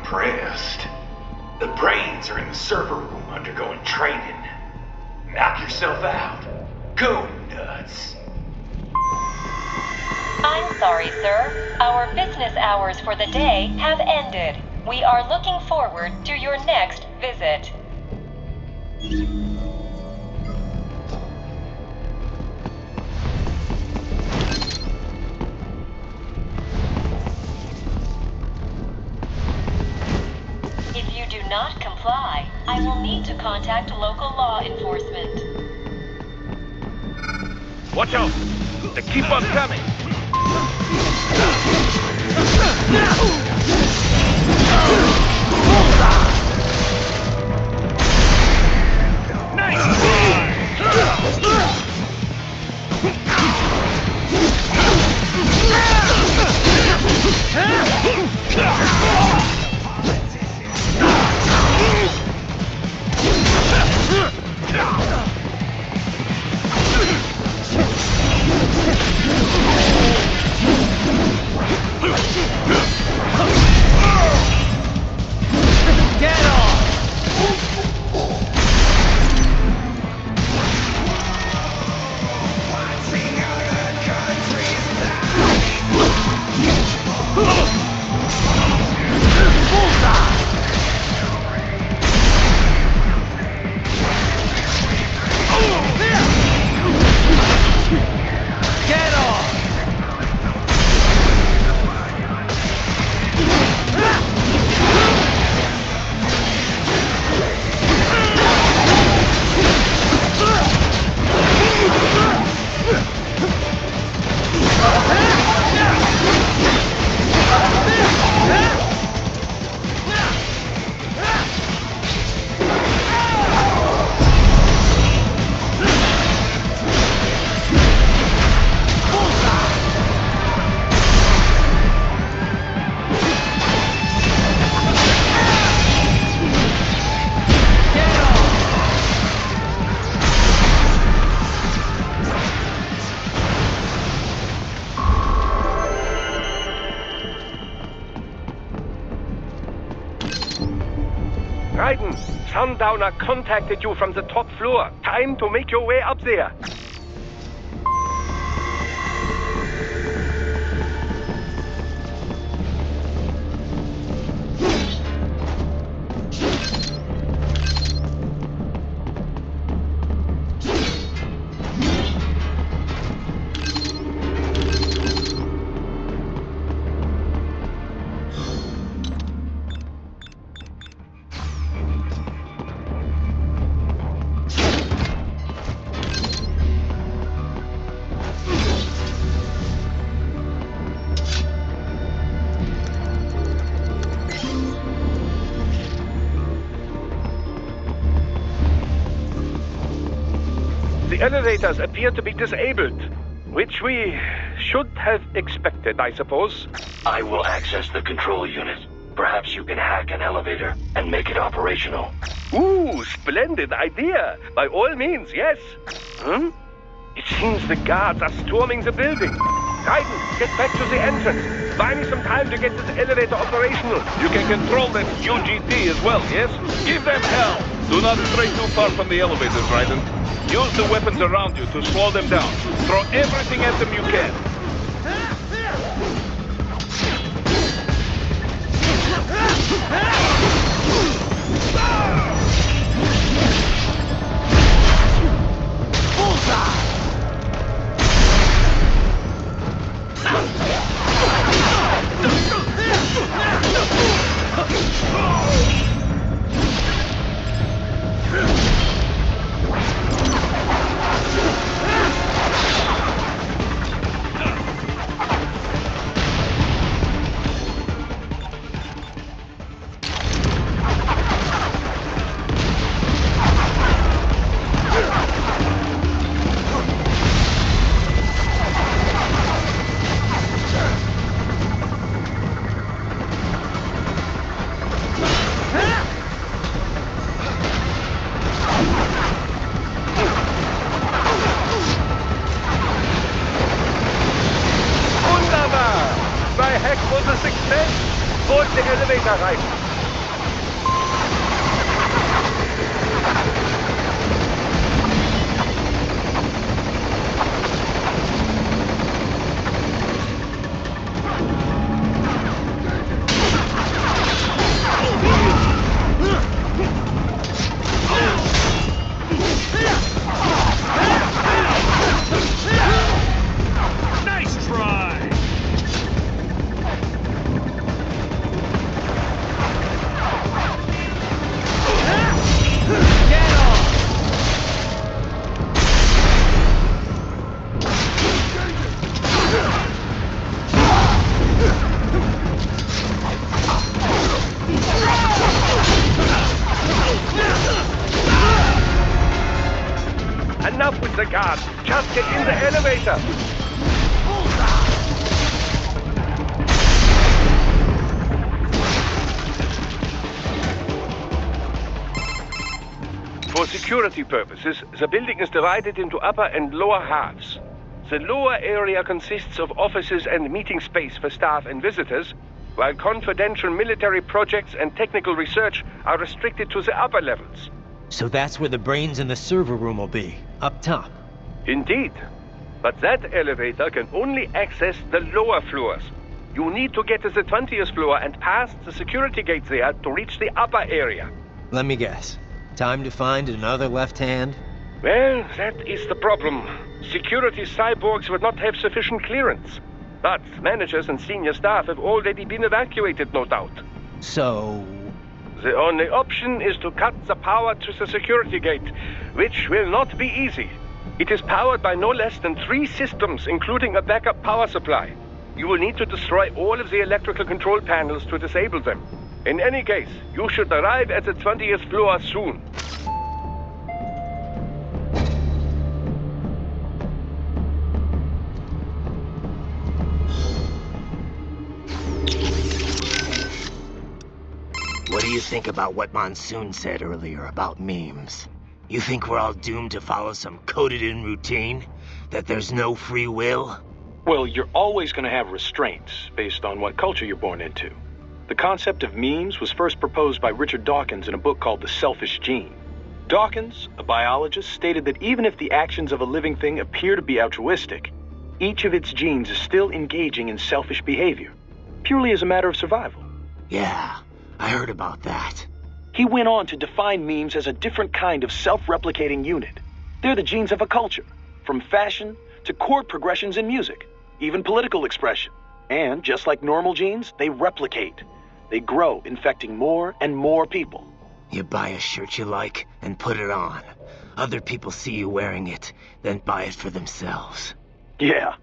impressed. The brains are in the server room undergoing training. Knock yourself out. Go nuts. I'm sorry, sir. Our business hours for the day have ended. We are looking forward to your next visit. If you do not comply, I will need to contact local law enforcement. Watch out! They keep on coming! Raiden, Sundowner contacted you from the top floor. Time to make your way up there. The elevators appear to be disabled, which we should have expected, I suppose. I will access the control unit. Perhaps you can hack an elevator and make it operational. Ooh, splendid idea. By all means, yes. It seems the guards are storming the building. Raiden, get back to the entrance. Buy me some time to get this elevator operational. You can control that UGT as well, yes? Give them hell. Do not stray too far from the elevators, Raiden. Use the weapons around you to slow them down. Throw everything at them you can. Wunderbar! My hack was a success. Board the elevator, Raiden. the guards. Just get in the elevator. For security purposes, the building is divided into upper and lower halves. The lower area consists of offices and meeting space for staff and visitors, while confidential military projects and technical research are restricted to the upper levels. So that's where the brains in the server room will be, up top. Indeed. But that elevator can only access the lower floors. You need to get to the 20th floor and past the security gates there to reach the upper area. Let me guess. Time to find another left hand? Well, that is the problem. Security cyborgs would not have sufficient clearance. But managers and senior staff have already been evacuated, no doubt. So... The only option is to cut the power to the security gate, which will not be easy. It is powered by no less than 3 systems, including a backup power supply. You will need to destroy all of the electrical control panels to disable them. In any case, you should arrive at the 20th floor soon. What do you think about what Monsoon said earlier about memes? You think we're all doomed to follow some coded-in routine? That there's no free will? Well, you're always going to have restraints based on what culture you're born into. The concept of memes was first proposed by Richard Dawkins in a book called The Selfish Gene. Dawkins, a biologist, stated that even if the actions of a living thing appear to be altruistic, each of its genes is still engaging in selfish behavior, purely as a matter of survival. Yeah, I heard about that. He went on to define memes as a different kind of self-replicating unit. They're the genes of a culture, from fashion to chord progressions in music, even political expression. And just like normal genes, they replicate. They grow, infecting more and more people. You buy a shirt you like and put it on. Other people see you wearing it, then buy it for themselves. Yeah,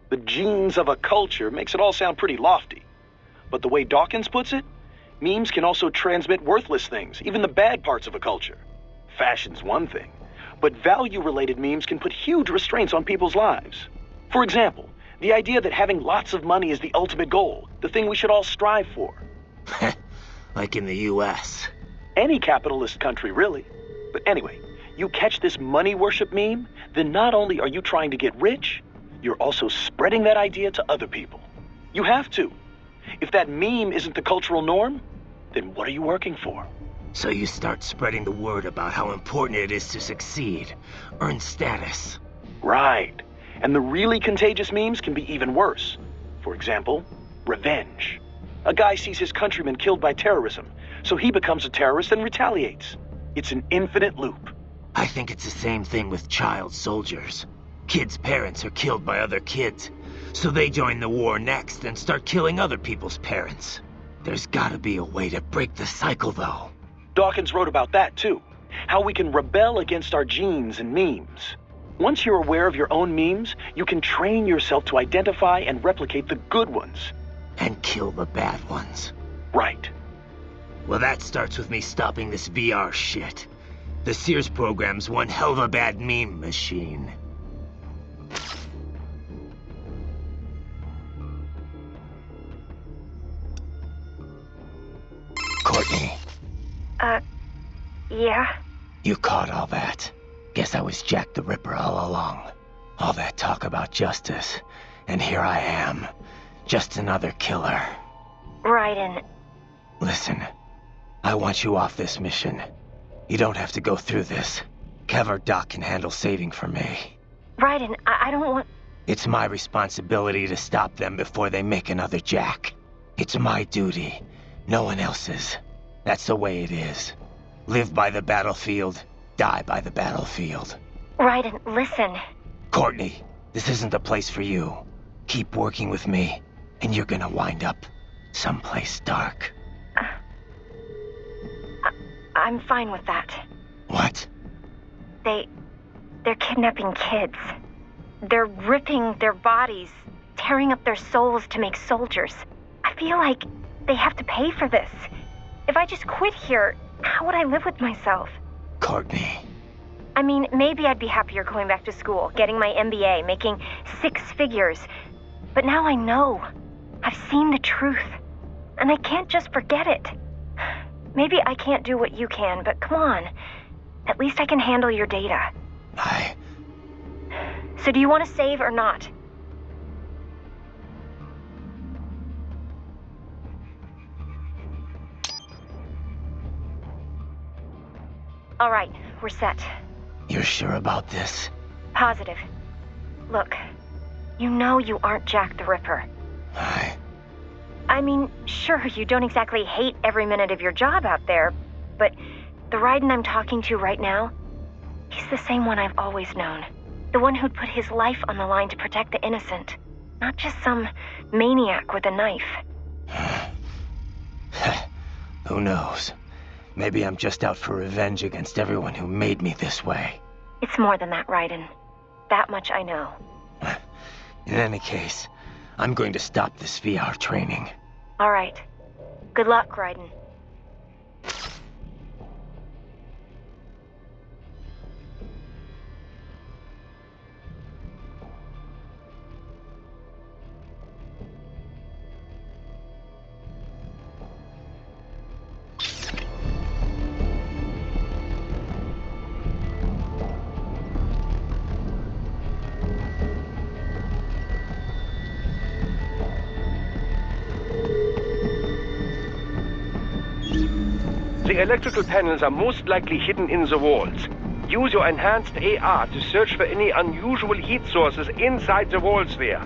the genes of a culture makes it all sound pretty lofty. But the way Dawkins puts it, memes can also transmit worthless things, even the bad parts of a culture. Fashion's one thing, but value-related memes can put huge restraints on people's lives. For example, the idea that having lots of money is the ultimate goal, the thing we should all strive for. Like in the US. Any capitalist country, really. But anyway, you catch this money worship meme, then not only are you trying to get rich, you're also spreading that idea to other people. You have to. If that meme isn't the cultural norm, then what are you working for? So you start spreading the word about how important it is to succeed, earn status. Right. And the really contagious memes can be even worse. For example, revenge. A guy sees his countrymen killed by terrorism, so he becomes a terrorist and retaliates. It's an infinite loop. I think it's the same thing with child soldiers. Kids' parents are killed by other kids, so they join the war next and start killing other people's parents. There's gotta be a way to break the cycle, though. Dawkins wrote about that, too. How we can rebel against our genes and memes. Once you're aware of your own memes, you can train yourself to identify and replicate the good ones. And kill the bad ones. Right. Well, that starts with me stopping this VR shit. The Sears program's one hell of a bad meme machine. Courtney. Yeah? You caught all that. Guess I was Jack the Ripper all along. All that talk about justice, and here I am. Just another killer. Raiden. Listen, I want you off this mission. You don't have to go through this. Kev or Doc can handle saving for me. Raiden, I don't want... It's my responsibility to stop them before they make another Jack. It's my duty, no one else's. That's the way it is. Live by the battlefield, die by the battlefield. Raiden, listen. Courtney, this isn't the place for you. Keep working with me, and you're gonna wind up someplace dark. I'm fine with that. What? They're kidnapping kids. They're ripping their bodies, tearing up their souls to make soldiers. I feel like they have to pay for this. If I just quit here, how would I live with myself? Courtney. I mean, maybe I'd be happier going back to school, getting my MBA, making 6 figures. But now I know. I've seen the truth. And I can't just forget it. Maybe I can't do what you can, but come on. At least I can handle your data. So do you want to save or not? All right, we're set. You're sure about this? Positive. Look, you know you aren't Jack the Ripper. I mean, sure, you don't exactly hate every minute of your job out there, but the Raiden I'm talking to right now, he's the same one I've always known. The one who'd put his life on the line to protect the innocent, not just some maniac with a knife. Who knows? Maybe I'm just out for revenge against everyone who made me this way. It's more than that, Raiden. That much I know. In any case, I'm going to stop this VR training. All right. Good luck, Raiden. The electrical panels are most likely hidden in the walls. Use your enhanced AR to search for any unusual heat sources inside the walls there.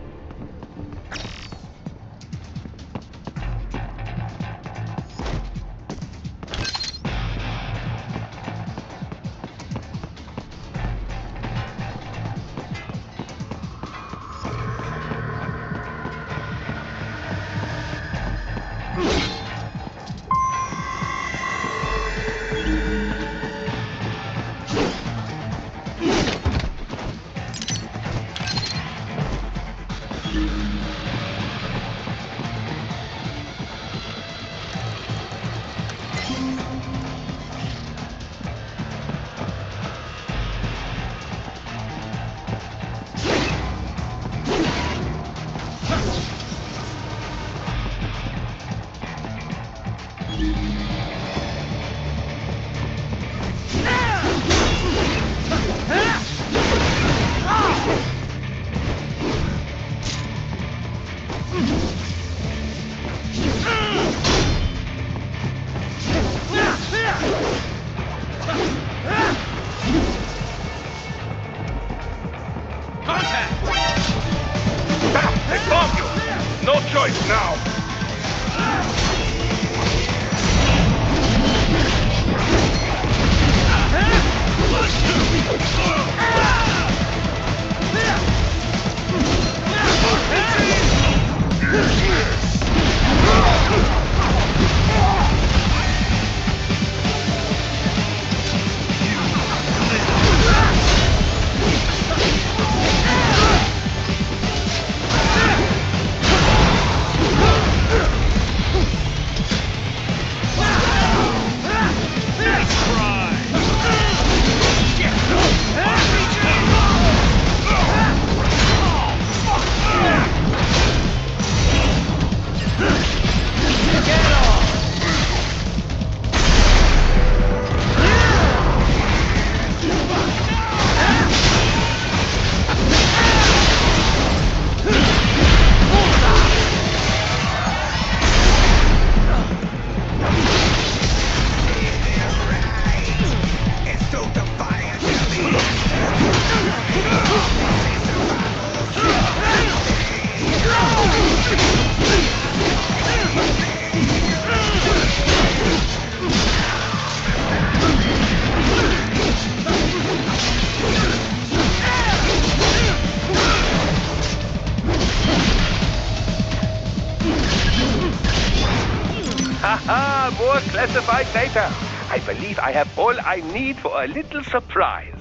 Haha, more classified data. I believe I have all I need for a little surprise.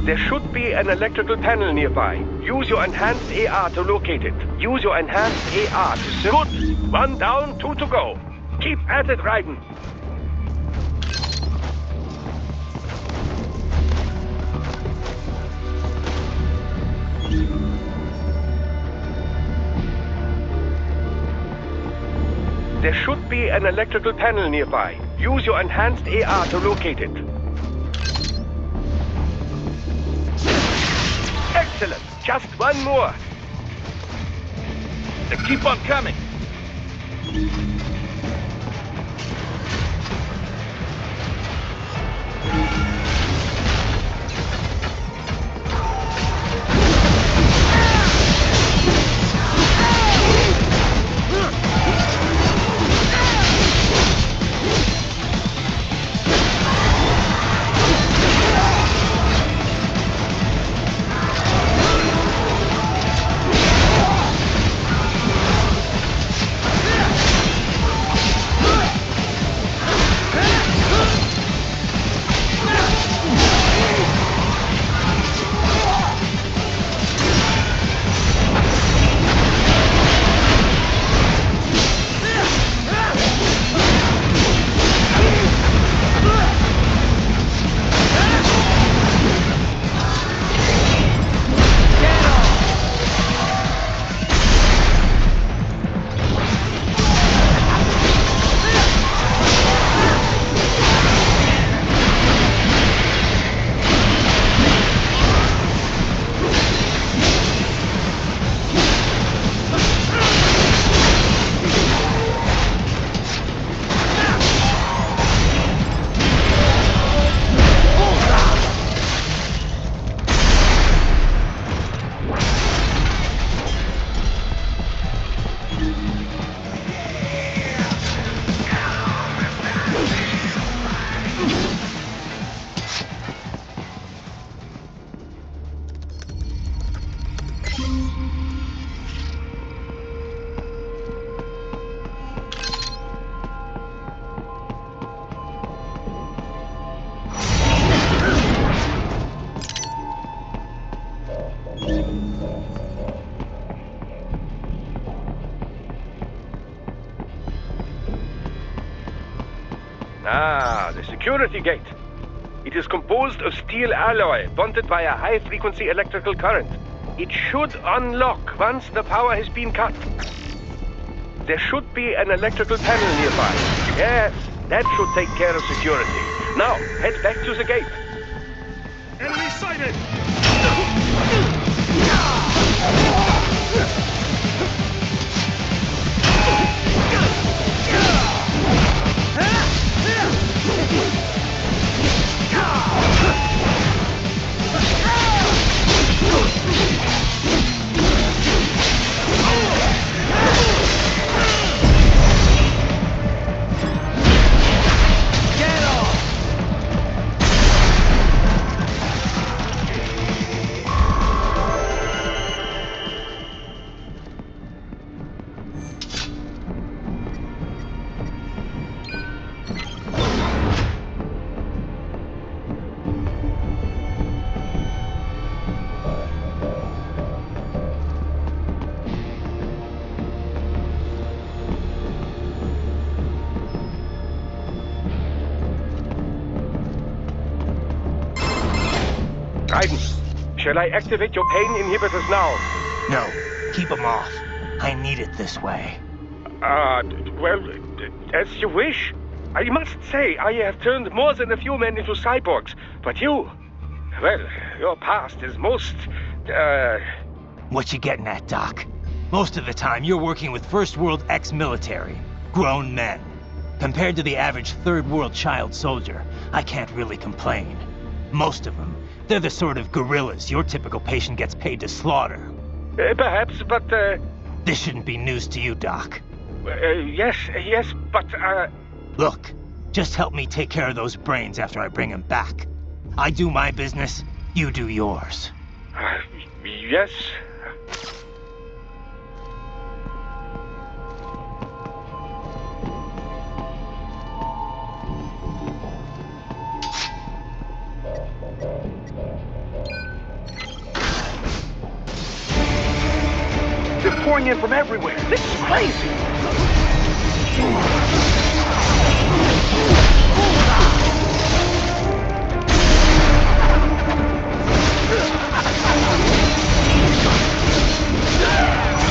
There should be an electrical panel nearby. Use your enhanced AR to locate it. Use your enhanced AR to... Good! 1 down, 2 to go. Keep at it, Raiden. There should be an electrical panel nearby. Use your enhanced AR to locate it. Excellent! Just 1 more. They keep on coming. Ah, the security gate. It is composed of steel alloy bonded by a high-frequency electrical current. It should unlock once the power has been cut. There should be an electrical panel nearby. Yes, that should take care of security. Now, head back to the gate. Enemy sighted! Raiden, shall I activate your pain inhibitors now? No, keep them off. I need it this way. Well, as you wish. I must say, I have turned more than a few men into cyborgs, but you... Well, your past is most, What you getting at, Doc? Most of the time, you're working with First World ex-military. Grown men. Compared to the average Third World child soldier, I can't really complain. Most of them, they're the sort of guerrillas your typical patient gets paid to slaughter. Perhaps, but, This shouldn't be news to you, Doc. yes, but, Look, just help me take care of those brains after I bring them back. I do my business, you do yours. Yes. pouring in from everywhere. This is crazy. You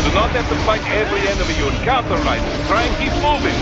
do not have to fight every enemy you encounter, Raiden. Try and keep moving.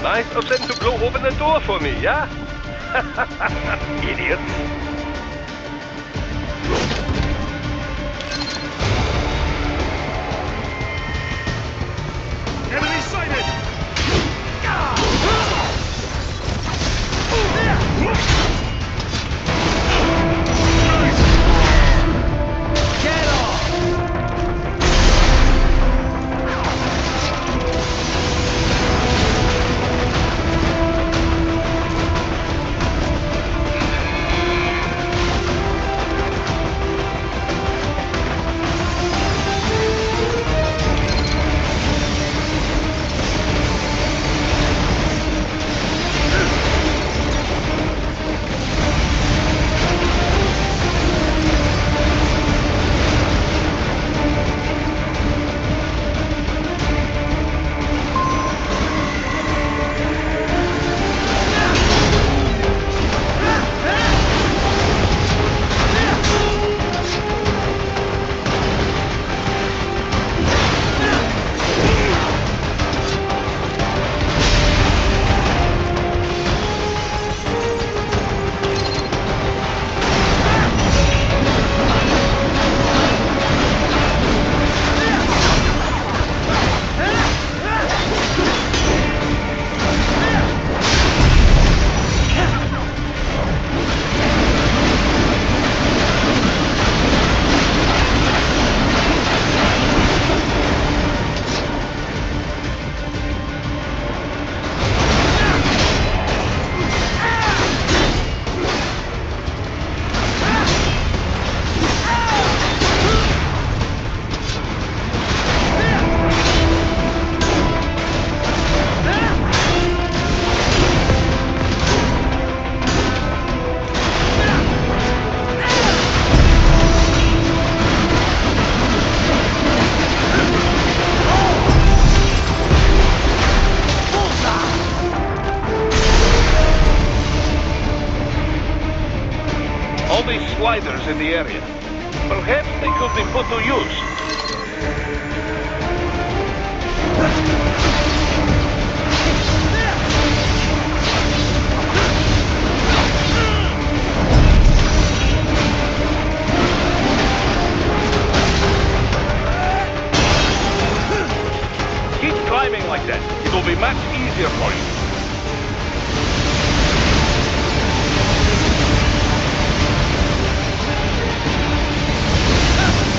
Nice of them to blow open the door for me, yeah? Idiots. Enemy sighted! Get off! All these sliders in the area. Perhaps they could be put to use. Keep climbing like that. It will be much easier for you.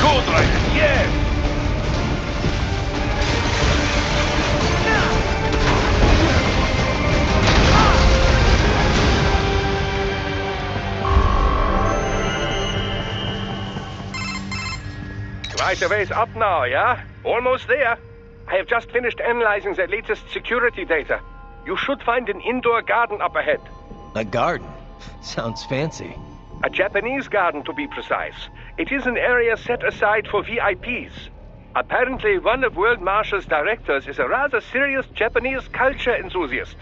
Good, Raiden, yes! Right a ways up now, yeah? Almost there. I have just finished analyzing the latest security data. You should find an indoor garden up ahead. A garden? Sounds fancy. A Japanese garden, to be precise. It is an area set aside for VIPs. Apparently, one of World Marshall's directors is a rather serious Japanese culture enthusiast.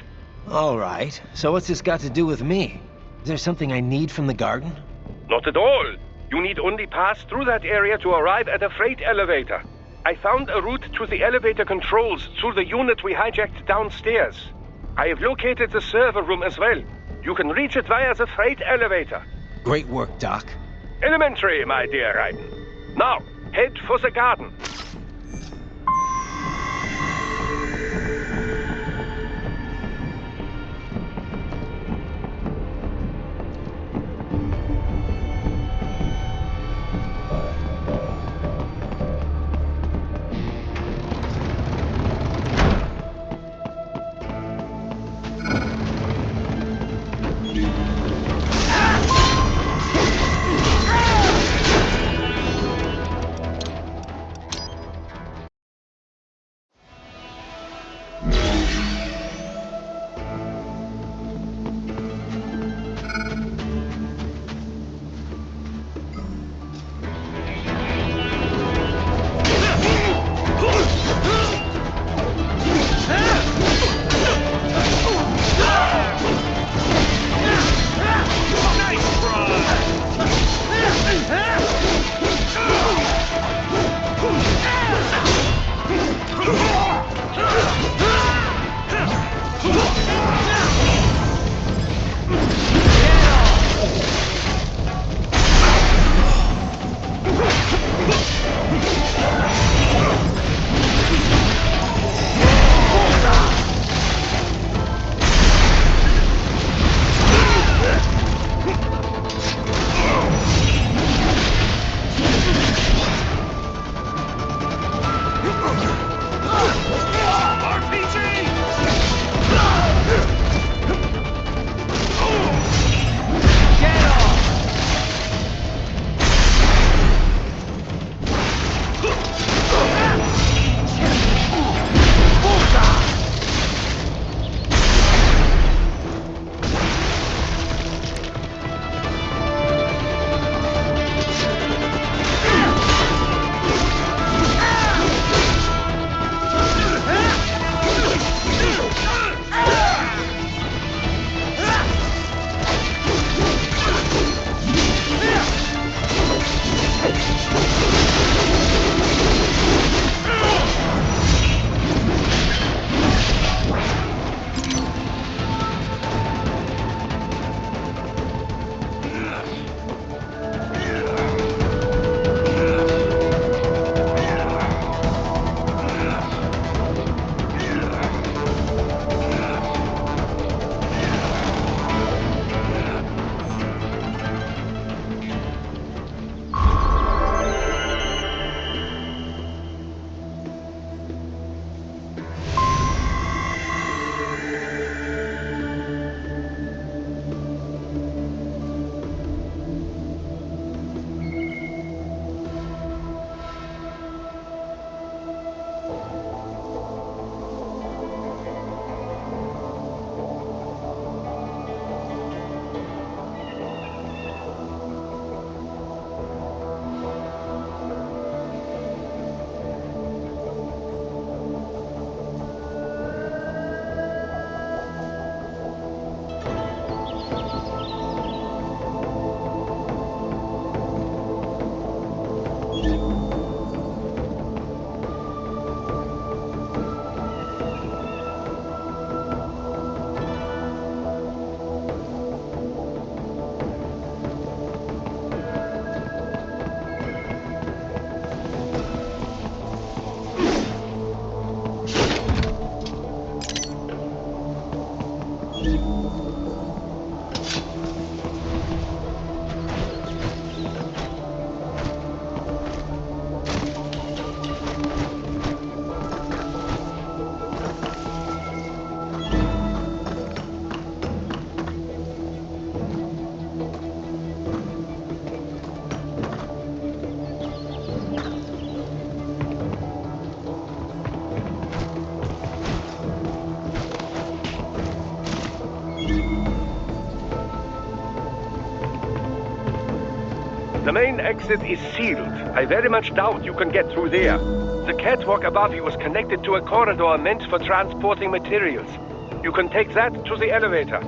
All right. So what's this got to do with me? Is there something I need from the garden? Not at all. You need only pass through that area to arrive at a freight elevator. I found a route to the elevator controls through the unit we hijacked downstairs. I have located the server room as well. You can reach it via the freight elevator. Great work, Doc. Elementary, my dear Raiden. Now, head for the garden. The main exit is sealed. I very much doubt you can get through there. The catwalk above you is connected to a corridor meant for transporting materials. You can take that to the elevator.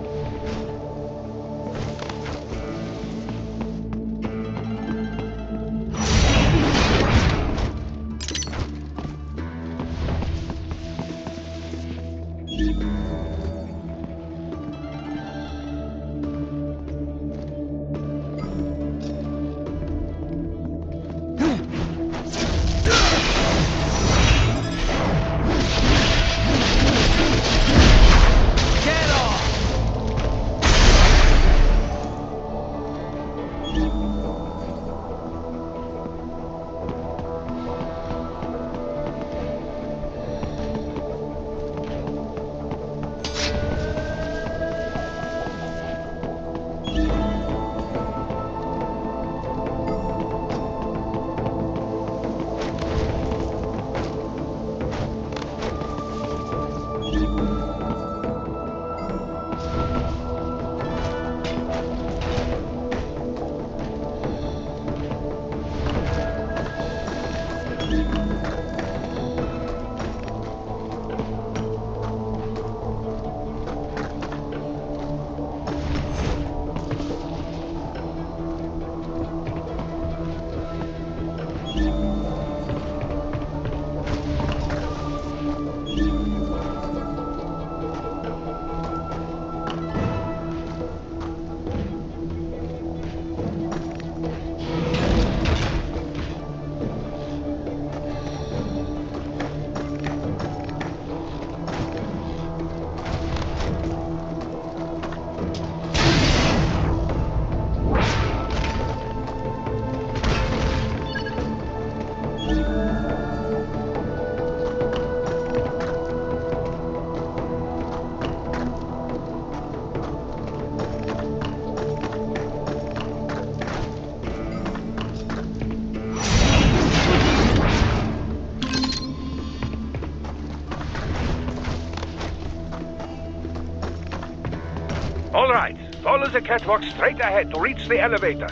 All right, follow the catwalk straight ahead to reach the elevator.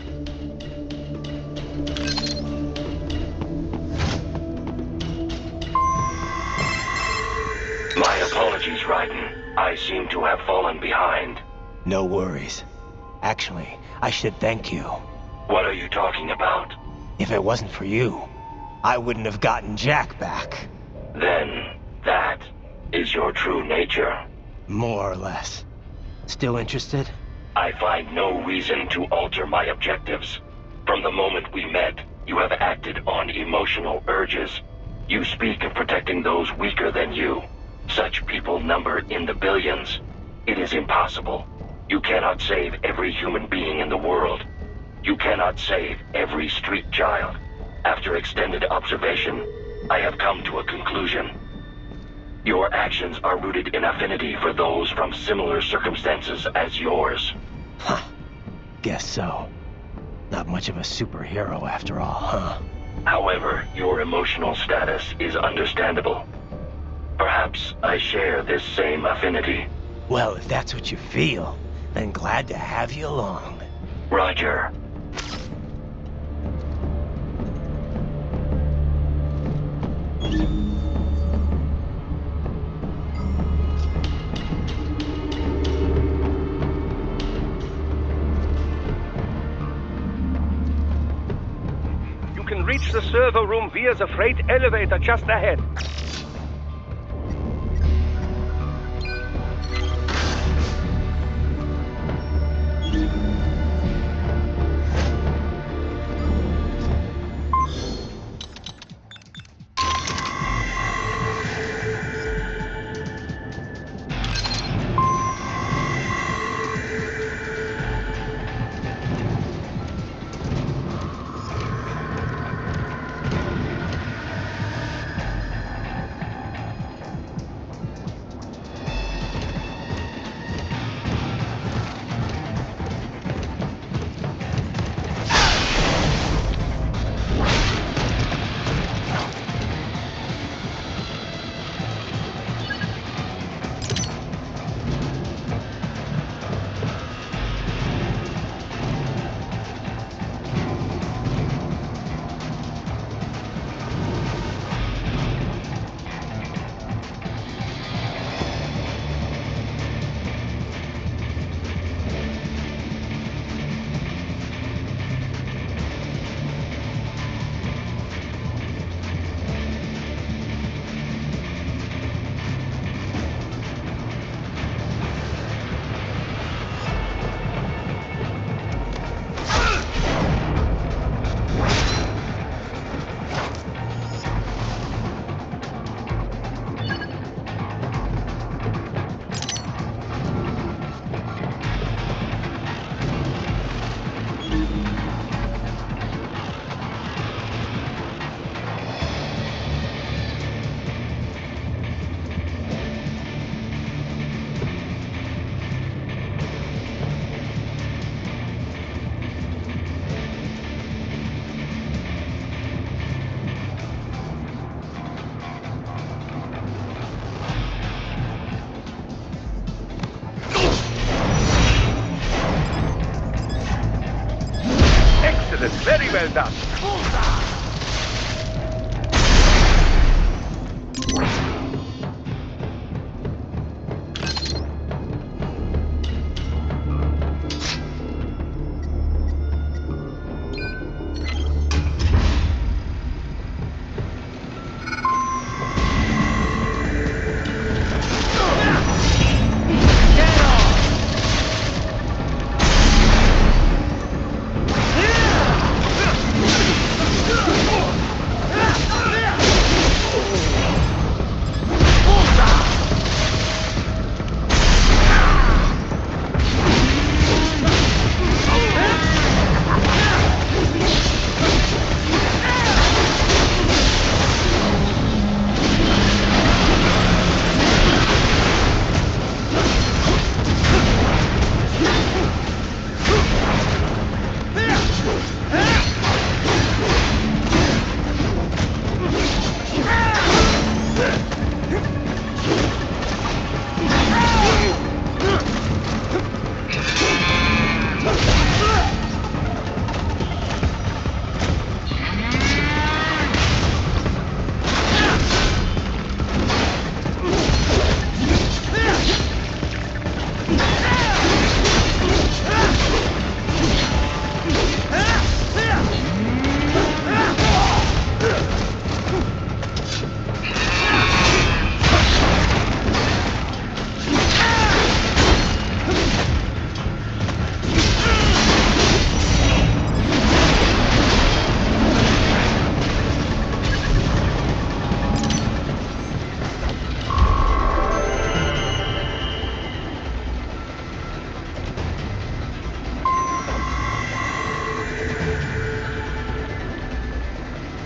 My apologies, Raiden. I seem to have fallen behind. No worries. Actually, I should thank you. What are you talking about? If it wasn't for you, I wouldn't have gotten Jack back. Then, that is your true nature. More or less. Still interested? I find no reason to alter my objectives. From the moment we met, you have acted on emotional urges. You speak of protecting those weaker than you. Such people number in the billions. It is impossible. You cannot save every human being in the world. You cannot save every street child. After extended observation, I have come to a conclusion. Your actions are rooted in affinity for those from similar circumstances as yours. Huh. Guess so. Not much of a superhero after all, huh? However, your emotional status is understandable. Perhaps I share this same affinity. Well, if that's what you feel, then glad to have you along. Roger. You can reach the server room via the freight elevator just ahead. Excellent. Very well done.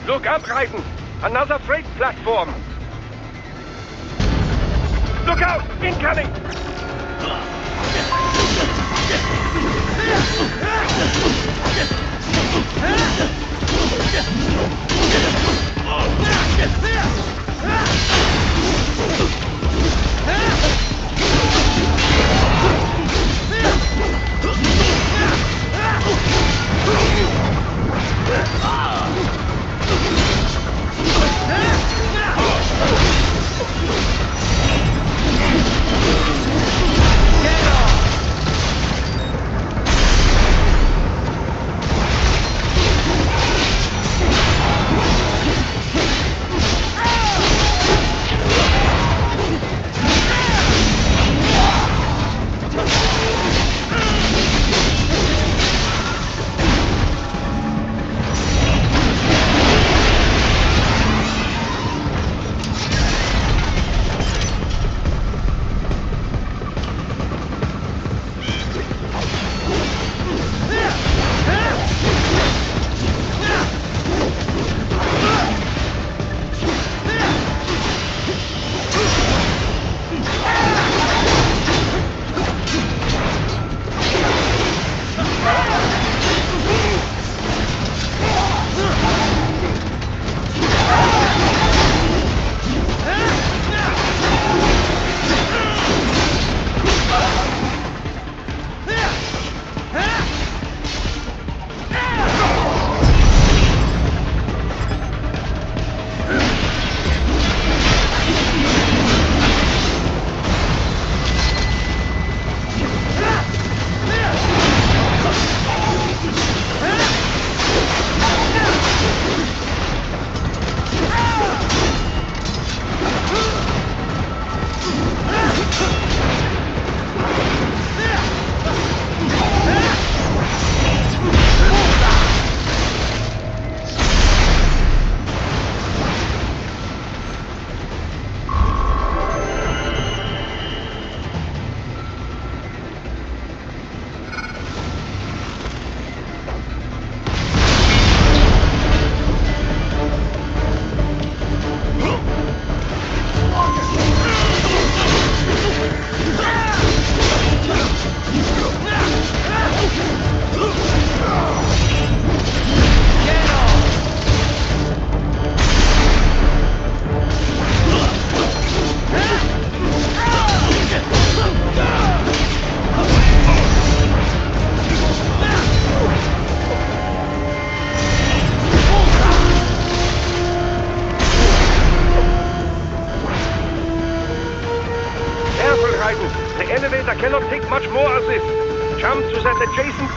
Look out, Raiden! Another freight platform! Look out! Incoming!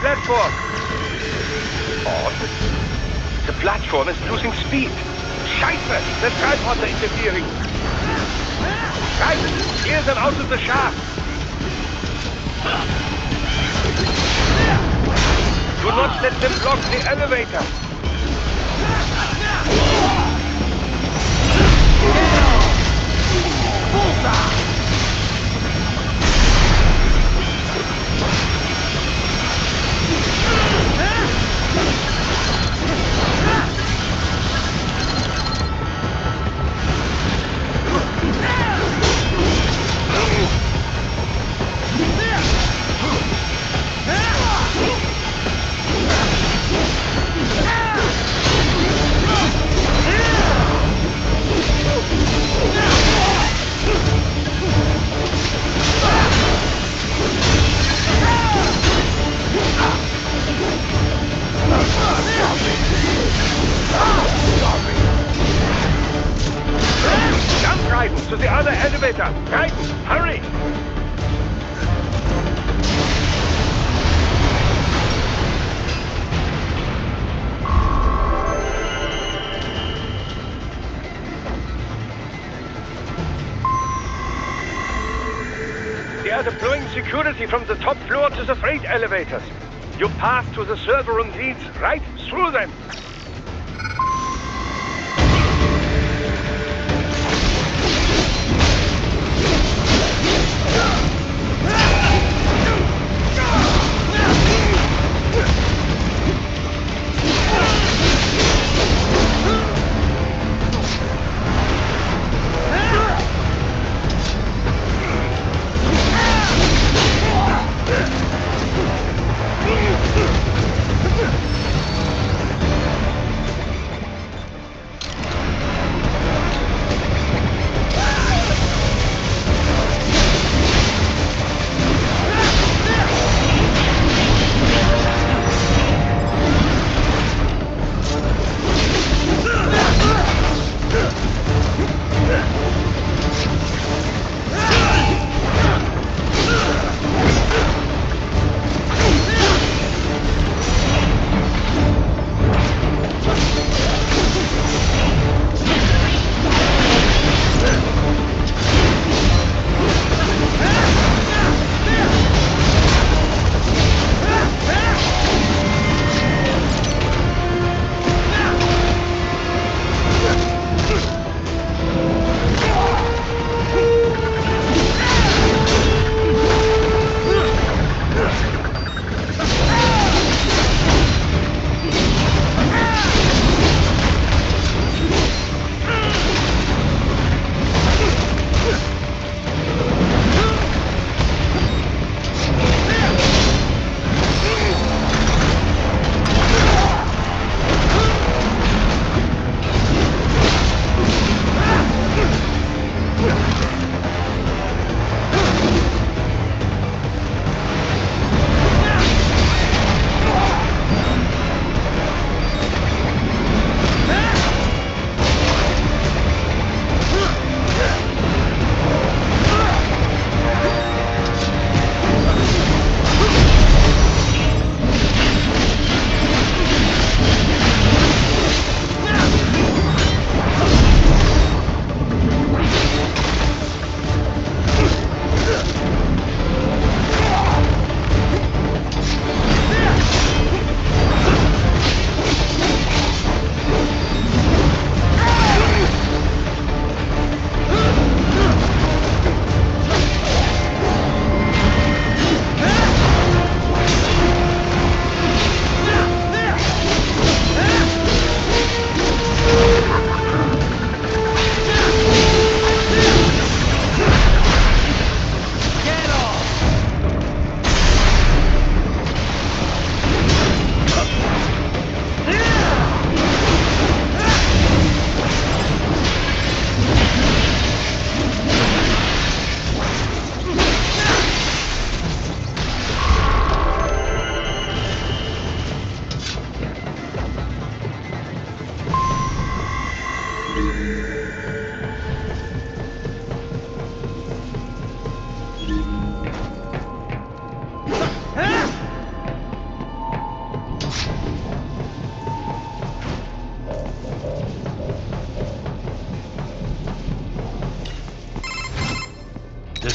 platform. Odd. The platform is losing speed. Scheiße! The tripods are interfering. Right, steer them out of the shaft. Do not let them block the elevator. Jump, Raiden, to the other elevator. Raiden, hurry! They are deploying security from the top floor to the freight elevators. You pass to the server room leads right through them.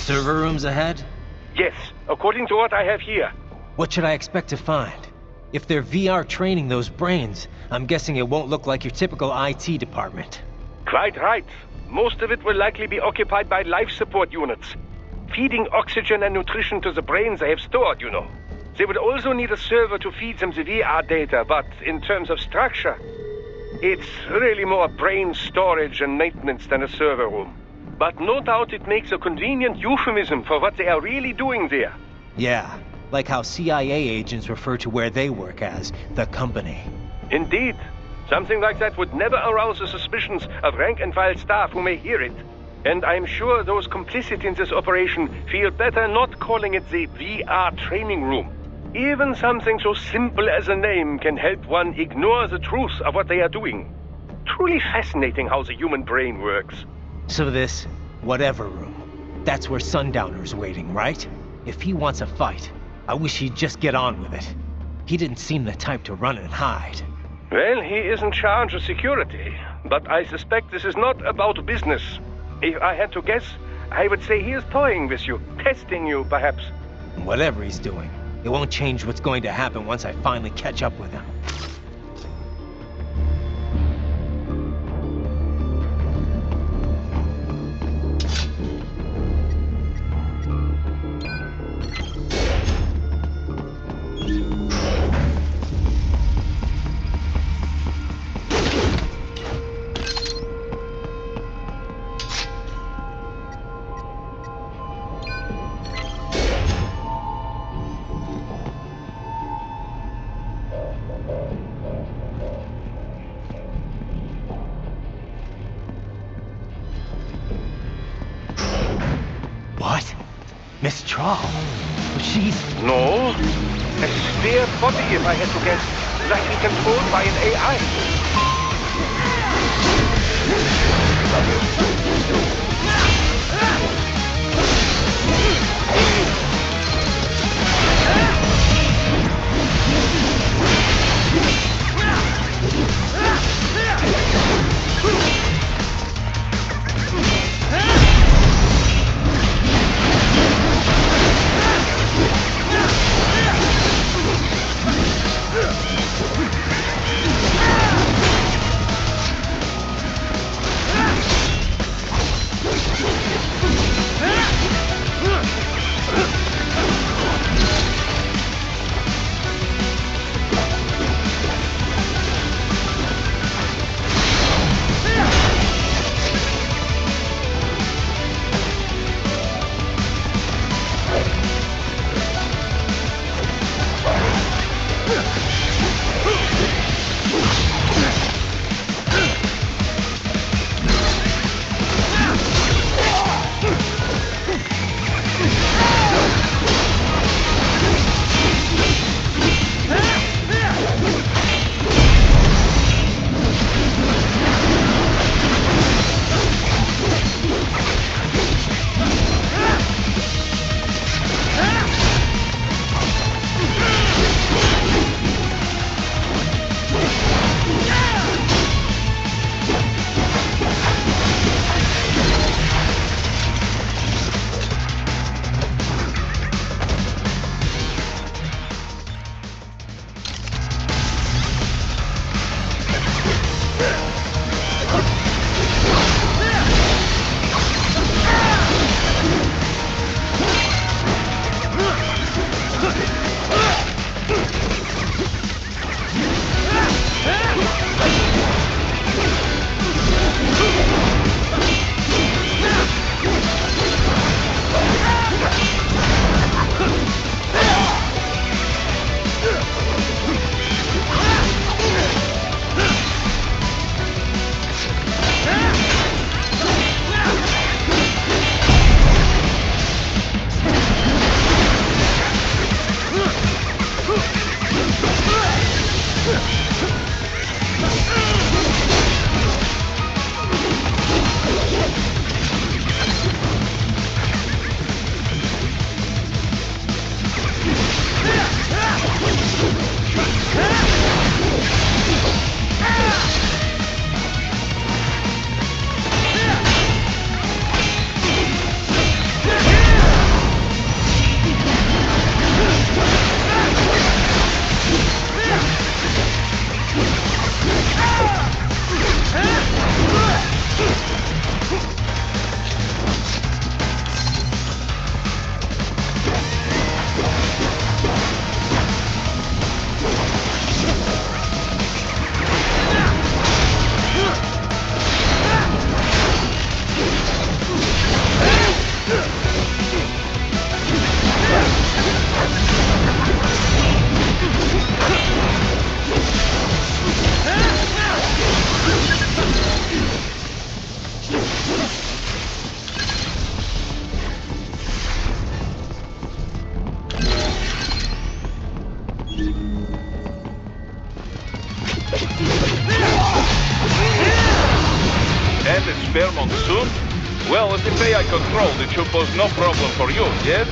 server rooms ahead? Yes, according to what I have here. What should I expect to find? If they're VR training those brains, I'm guessing it won't look like your typical IT department. Quite right. Most of it will likely be occupied by life support units, feeding oxygen and nutrition to the brains they have stored, you know. They would also need a server to feed them the VR data, but in terms of structure, it's really more brain storage and maintenance than a server room. But no doubt it makes a convenient euphemism for what they are really doing there. Yeah, like how CIA agents refer to where they work as the company. Indeed. Something like that would never arouse the suspicions of rank-and-file staff who may hear it. And I'm sure those complicit in this operation feel better not calling it the VR training room. Even something so simple as a name can help one ignore the truth of what they are doing. Truly fascinating how the human brain works. So this, whatever room, that's where Sundowner's waiting, right? If he wants a fight, I wish he'd just get on with it. He didn't seem the type to run and hide. Well, he is in charge of security, but I suspect this is not about business. If I had to guess, I would say he is toying with you, testing you, perhaps. Whatever he's doing, it won't change what's going to happen once I finally catch up with him. What? Miss Trawl? She's... No. A spare body, if I had to guess. Likely controlled by an AI. And it's fair monsoon? Well, with the bay I controlled, it should pose no problem for you, yes?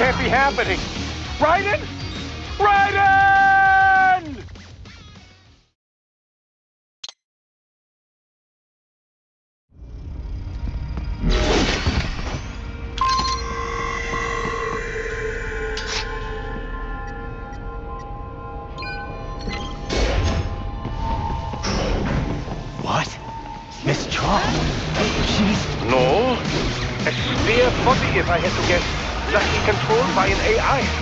Can't be happening. Raiden? Raiden! What? Miss Traub? She's... No. A sphere body, if I had to guess. Likely controlled by an AI.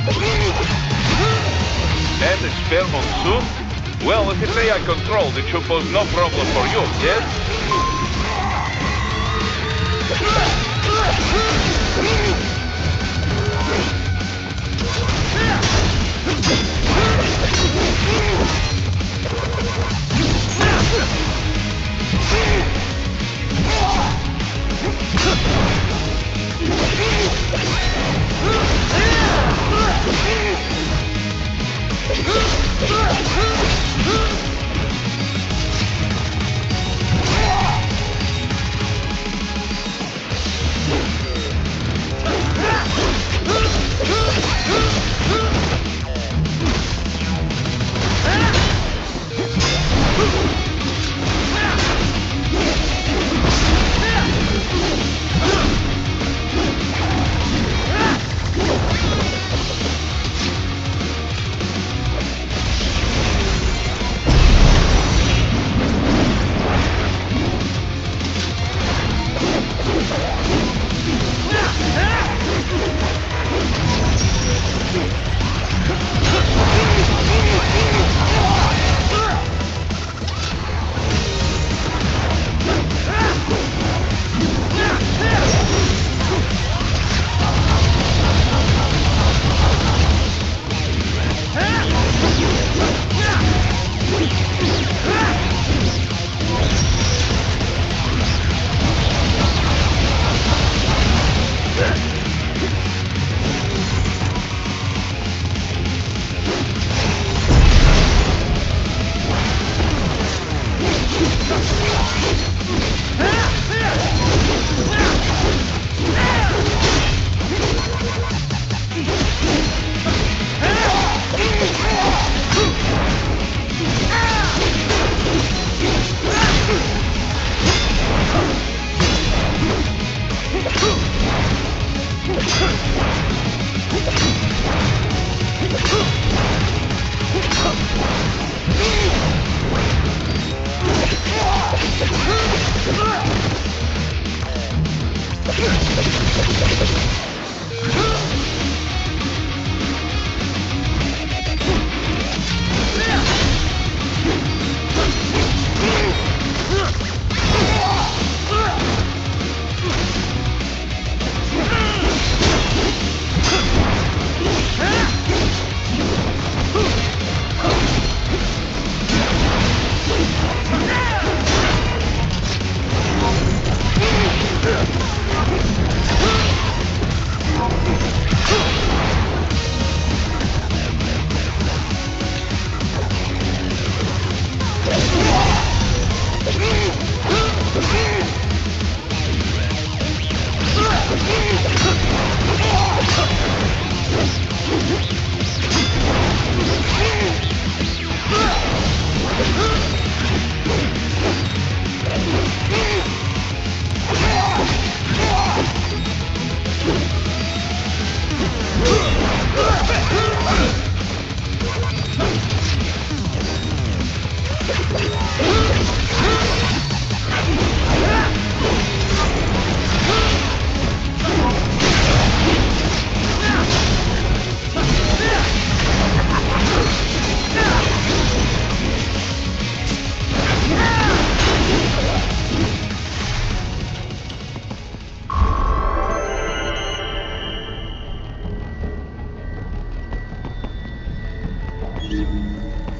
And experiment soon? Well, if it's AI controlled, it should pose no problem for you, yes?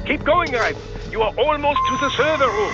Keep going, Raiden. You are almost to the server room.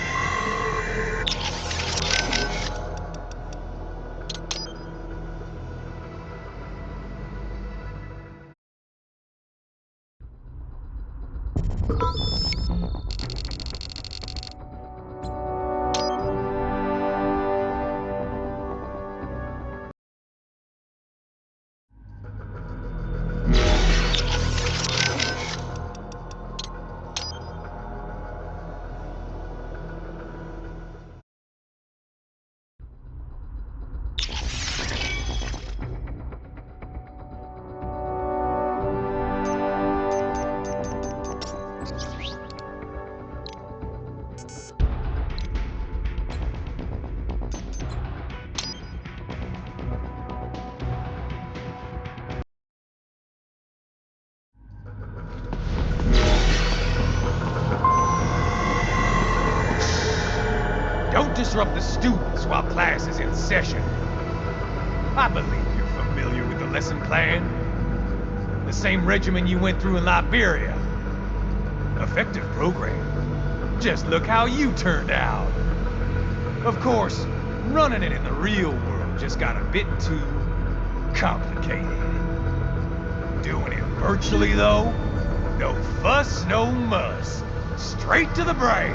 disrupt the students while class is in session. I believe you're familiar with the lesson plan. The same regimen you went through in Liberia. Effective program. Just look how you turned out. Of course, running it in the real world just got a bit too complicated. Doing it virtually, though, no fuss, no muss. Straight to the brain.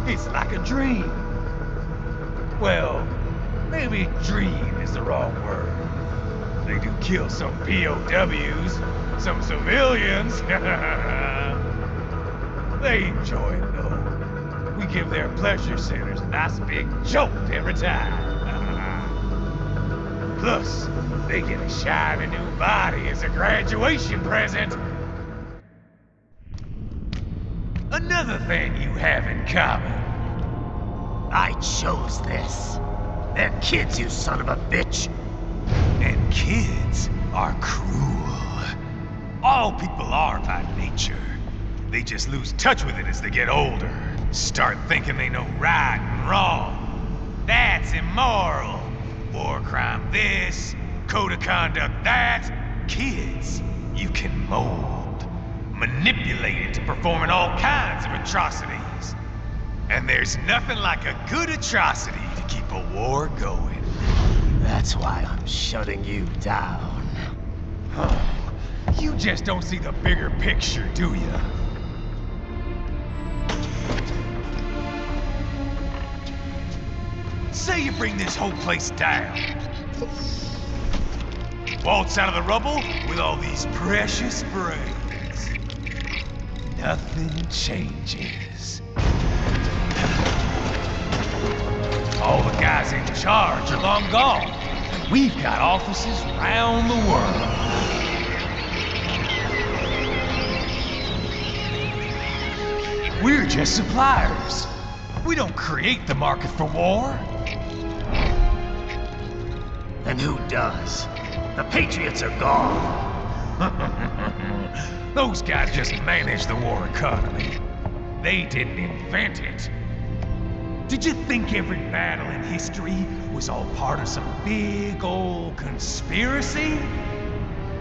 It's like a dream. Well, maybe dream is the wrong word. They do kill some POWs, some civilians. They enjoy it, though. We give their pleasure centers a nice big jolt every time. Plus, they get a shiny new body as a graduation present. Another thing you have in common. I chose this. They're kids, you son of a bitch. And kids are cruel. All people are by nature. They just lose touch with it as they get older. Start thinking they know right and wrong. That's immoral. War crime this, code of conduct that. Kids, you can mold, manipulate into performing all kinds of atrocities. And there's nothing like a good atrocity to keep a war going. That's why I'm shutting you down. Oh, you just don't see the bigger picture, do you? Say you bring this whole place down. Waltz out of the rubble with all these precious brains. Nothing changes. All the guys in charge are long gone, and we've got offices around the world. We're just suppliers. We don't create the market for war. And who does? The Patriots are gone. Those guys just manage the war economy. They didn't invent it. Did you think every battle in history was all part of some big old conspiracy?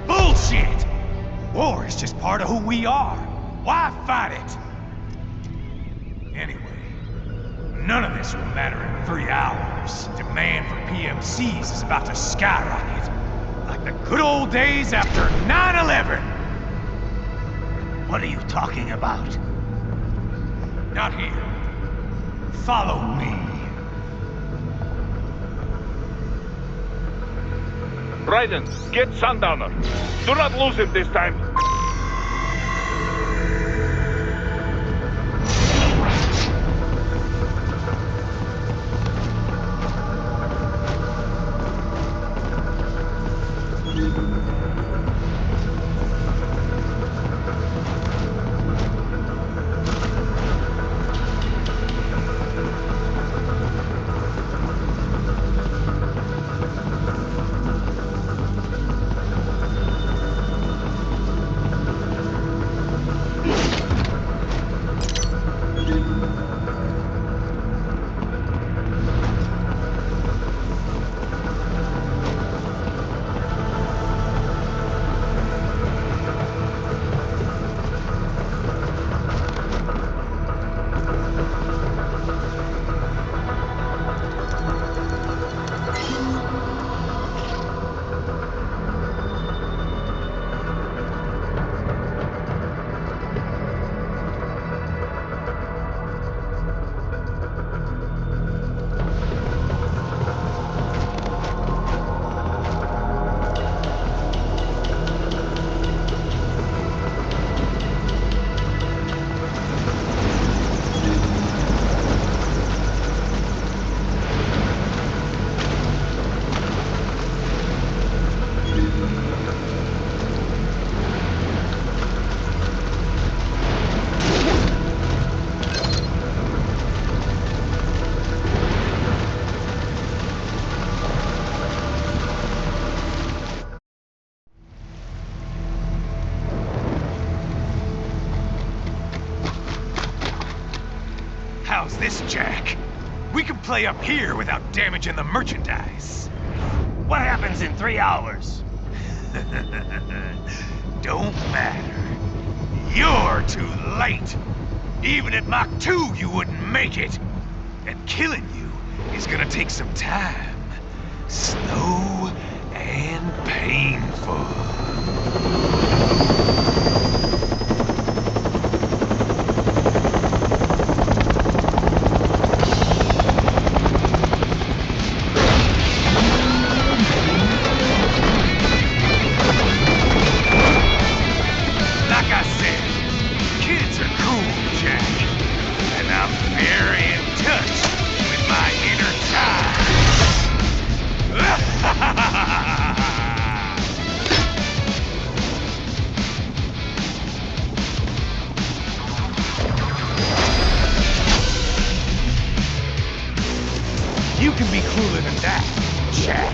Bullshit! War is just part of who we are. Why fight it? Anyway, none of this will matter in 3 hours. Demand for PMCs is about to skyrocket. Like the good old days after 9/11. What are you talking about? Not here. Follow me. Raiden, get Sundowner. Do not lose him this time. How's this, Jack? We can play up here without damaging the merchandise. What happens in 3 hours? Don't matter. You're too late. Even at Mach 2, you wouldn't make it. And killing you is gonna take some time. Slow and painful. Like I said, kids are cruel, Jack. And I'm very in touch with my inner child. You can be cooler than that, Jack.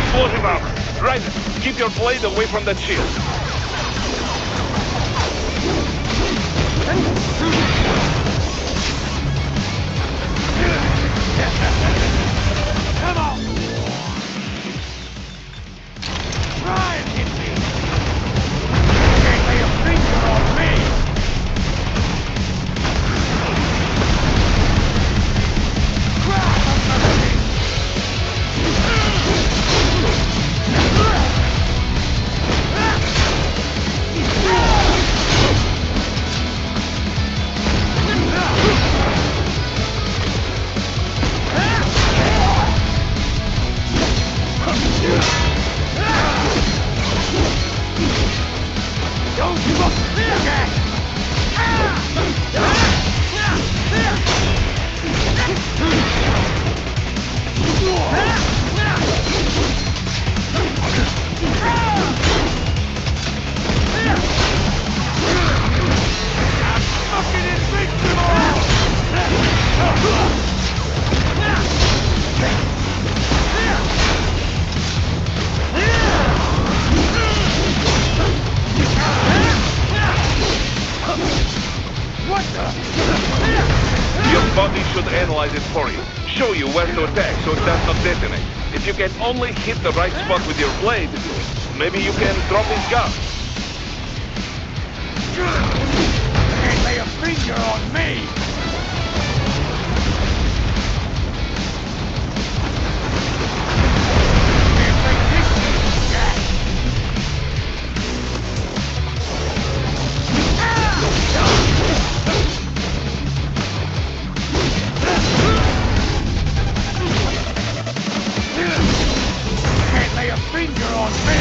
Explosive armor. Raiden, keep your blade away from that shield. Come on! Try and hit me! You can't lay a finger on me! Cry for mercy! Don't give up! Jack! I'm fucking invincible! What the? Your body should analyze it for you. Show you where to attack so it does not detonate. If you can only hit the right spot with your blade, maybe you can drop his guard. Can't lay a finger on me! Can't play this game, Jack! Can't lay a finger on me!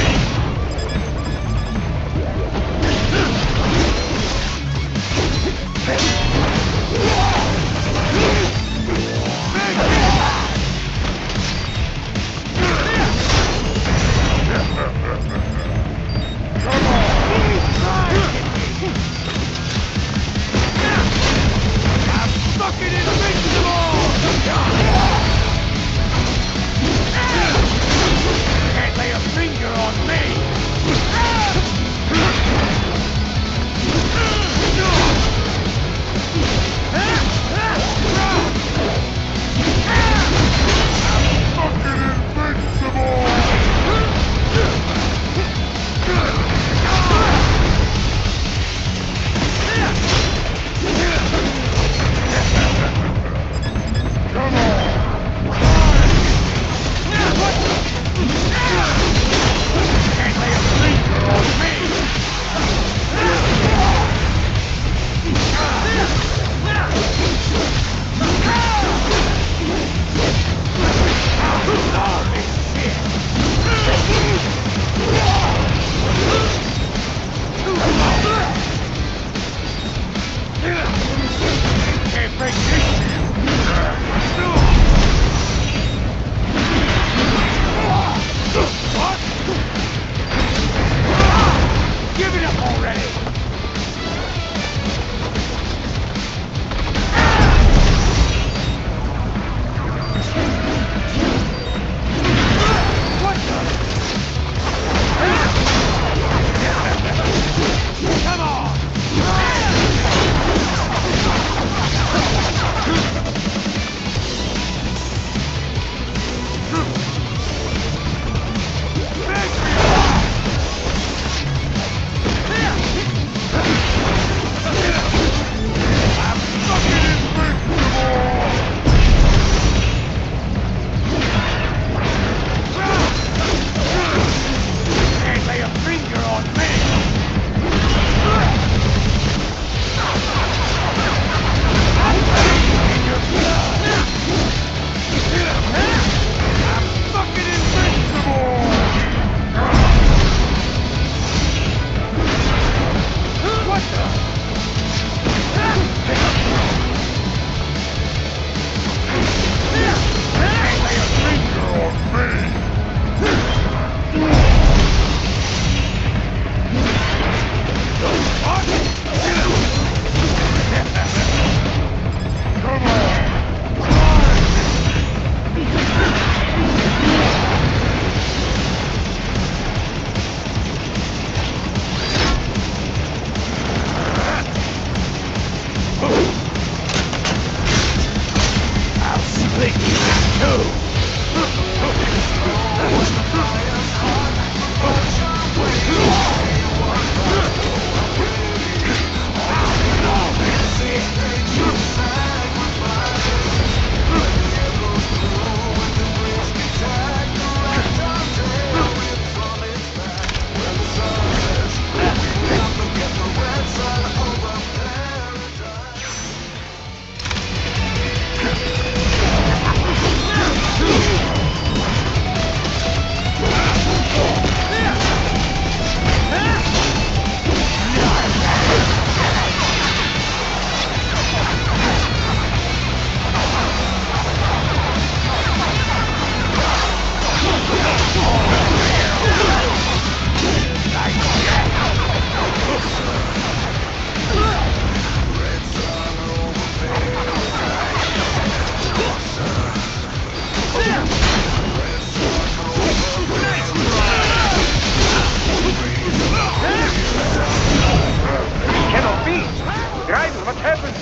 what happened?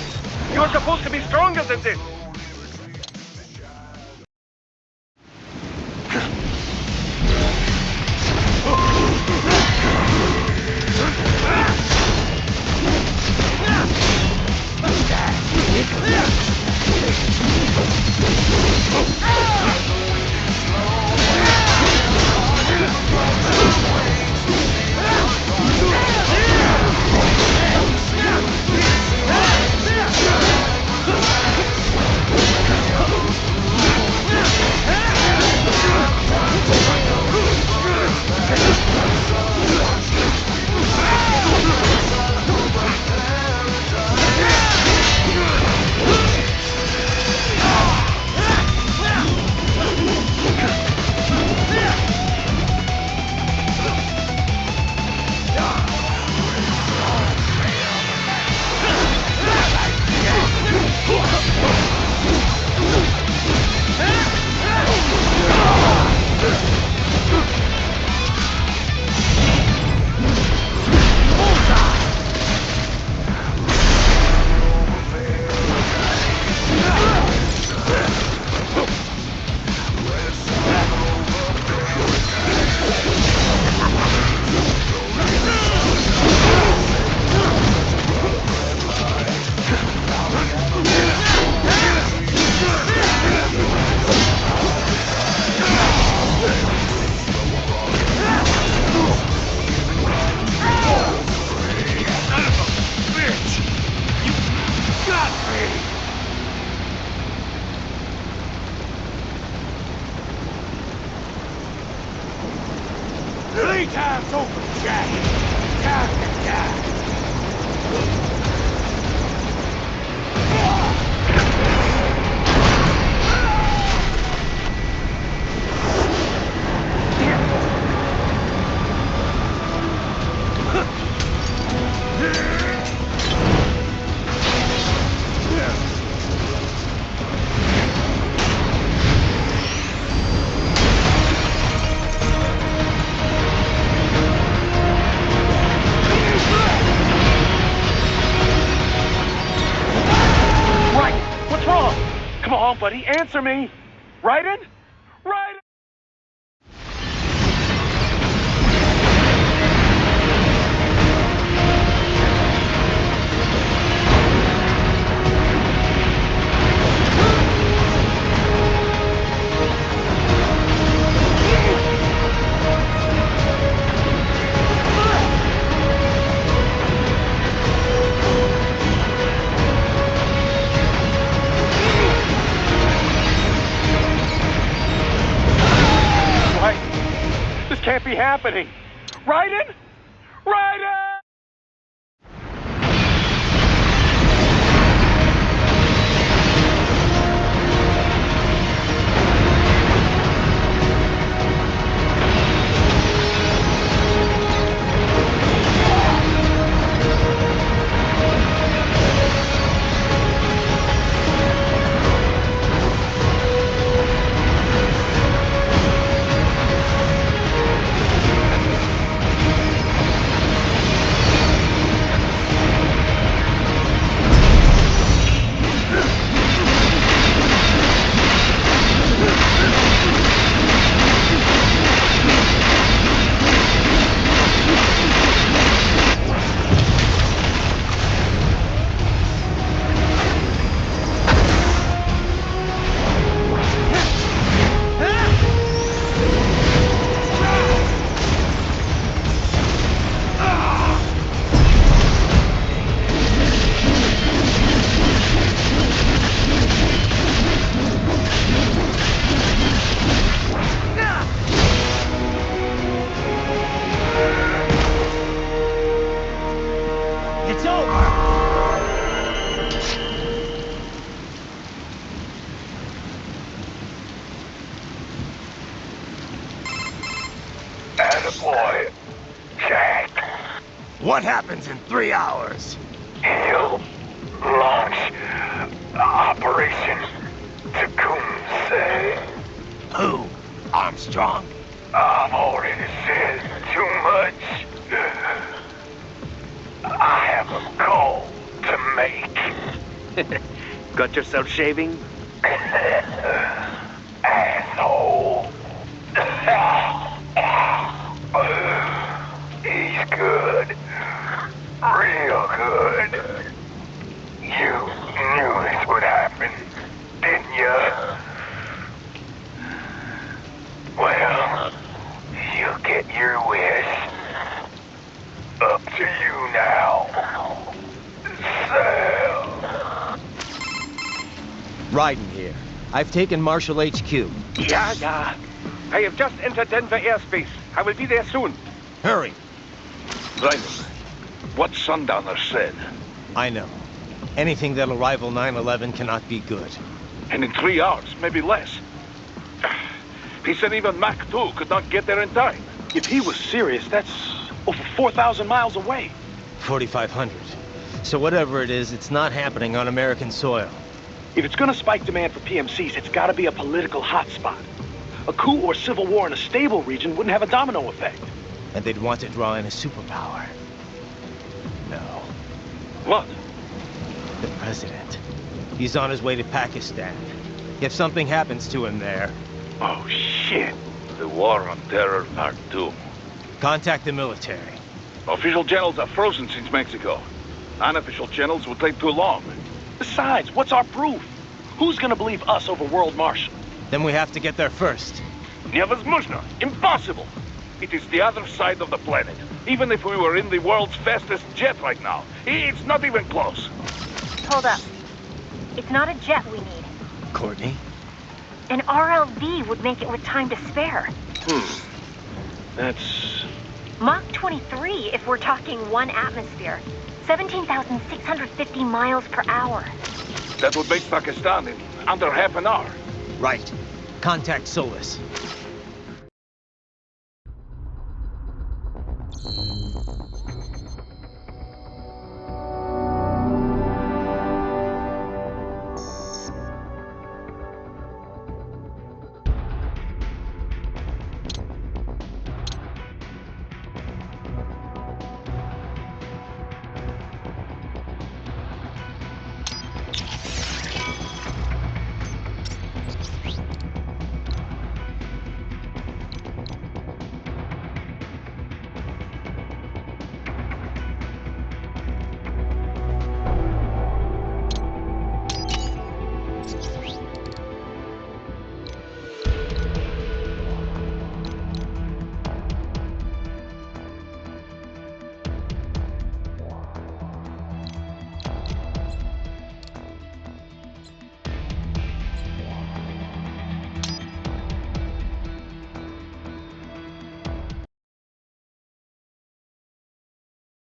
You're supposed to be stronger than this. Playtime's over, Jack. Time to die. Come on, buddy, answer me. Raiden? Raiden! This can't be happening. Raiden? Raiden! Attaboy, Jack. What happens in 3 hours? He'll launch Operation Tecumseh. Who? Armstrong? I've already said too much. I have a call to make. Got yourself shaving? Asshole. He's good. Real good. You knew this would happen, didn't you? Well, you get your wish. Up to you now. Sam. Raiden here. I've taken Marshall HQ. Yeah. I have just entered Denver airspace. I will be there soon. Hurry. Raiden, what Sundowner said. I know. Anything that'll rival 9/11 cannot be good. And in 3 hours, maybe less. He said even Mach 2 could not get there in time. If he was serious, that's over 4,000 miles away. 4,500. So whatever it is, it's not happening on American soil. If it's gonna spike demand for PMCs, it's gotta be a political hotspot. A coup or civil war in a stable region wouldn't have a domino effect. And they'd want to draw in a superpower. No. What? The president. He's on his way to Pakistan. If something happens to him there... Oh, shit. The War on Terror Part 2. Contact the military. Official channels are frozen since Mexico. Unofficial channels would take too long. Besides, what's our proof? Who's gonna believe us over World Marshal? Then we have to get there first. Невозможно. Impossible. It is the other side of the planet. Even if we were in the world's fastest jet right now, it's not even close. Hold up. It's not a jet we need. Courtney? An RLV would make it with time to spare. That's... Mach 23 if we're talking 1 atmosphere. 17,650 miles per hour. That would make Pakistan in under half an hour. Right. Contact Solis.